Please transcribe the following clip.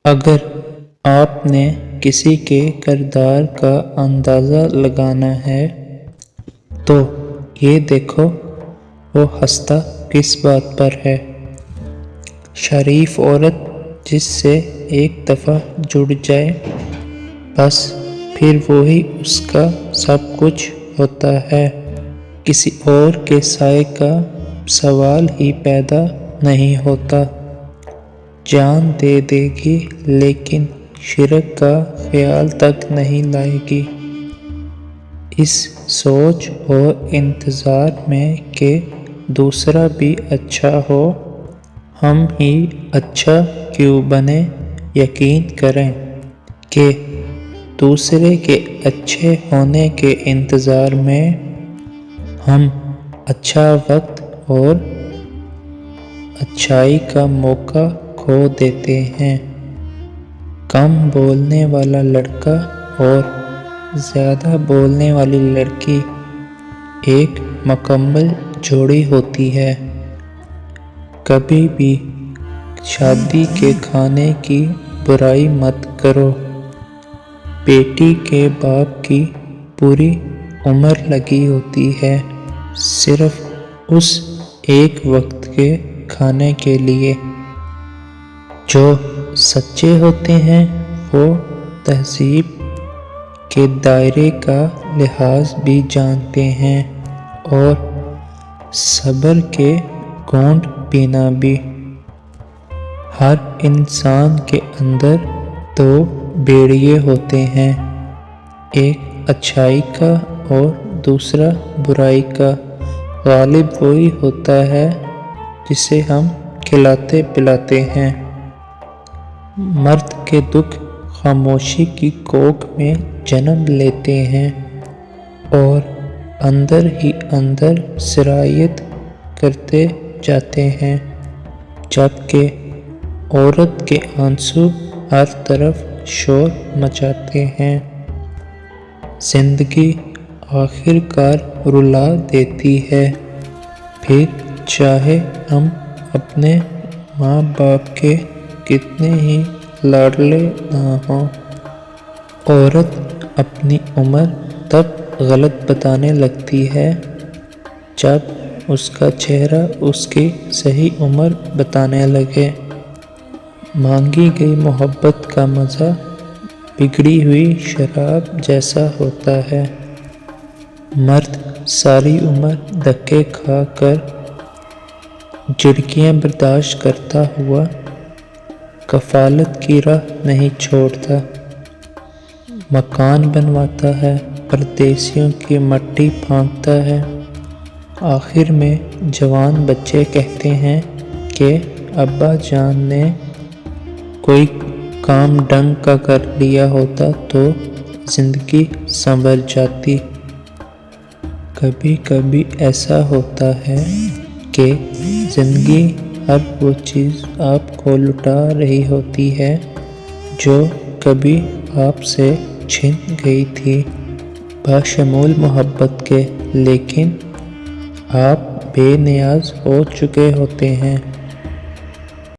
اگر آپ نے کسی کے کردار کا اندازہ لگانا ہے تو یہ دیکھو وہ ہنستا کس بات پر ہے۔ شریف عورت جس سے ایک دفعہ جڑ جائے بس پھر وہی اس کا سب کچھ ہوتا ہے، کسی اور کے سائے کا سوال ہی پیدا نہیں ہوتا۔ جان دے دے گی لیکن شرک کا خیال تک نہیں لائے گی۔ اس سوچ اور انتظار میں کہ دوسرا بھی اچھا ہو، ہم ہی اچھا کیوں بنیں، یقین کریں کہ دوسرے کے اچھے ہونے کے انتظار میں ہم اچھا وقت اور اچھائی کا موقع کھو دیتے ہیں۔ کم بولنے والا لڑکا اور زیادہ بولنے والی لڑکی ایک مکمل جوڑی ہوتی ہے۔ کبھی بھی شادی کے کھانے کی برائی مت کرو۔ بیٹی کے باپ کی پوری عمر لگی ہوتی ہے صرف اس ایک وقت کے کھانے کے لیے۔ جو سچے ہوتے ہیں وہ تہذیب کے دائرے کا لحاظ بھی جانتے ہیں اور صبر کے گھونٹ پینا بھی۔ ہر انسان کے اندر دو بیڑیے ہوتے ہیں، ایک اچھائی کا اور دوسرا برائی کا۔ غالب وہی ہوتا ہے جسے ہم کھلاتے پلاتے ہیں۔ مرد کے دکھ خاموشی کی کوکھ میں جنم لیتے ہیں اور اندر ہی اندر سرایت کرتے جاتے ہیں، جبکہ عورت کے آنسو ہر طرف شور مچاتے ہیں۔ زندگی آخر کار رلا دیتی ہے، پھر چاہے ہم اپنے ماں باپ کے کتنے ہی لاڈلے نہ ہوں۔ عورت اپنی عمر تب غلط بتانے لگتی ہے جب اس کا چہرہ اس کی صحیح عمر بتانے لگے۔ مانگی گئی محبت کا مزہ بگڑی ہوئی شراب جیسا ہوتا ہے۔ مرد ساری عمر دھکے کھا کر جھڑکیاں برداشت کرتا ہوا کفالت کی راہ نہیں چھوڑتا۔ مکان بنواتا ہے، پردیسیوں کی مٹی پھانکتا ہے، آخر میں جوان بچے کہتے ہیں کہ ابا جان نے کوئی کام ڈھنگ کا کر لیا ہوتا تو زندگی سنور جاتی۔ کبھی کبھی ایسا ہوتا ہے کہ زندگی ہر وہ چیز آپ کو لٹا رہی ہوتی ہے جو کبھی آپ سے چھن گئی تھی، بشمول محبت کے، لیکن آپ بے نیاز ہو چکے ہوتے ہیں۔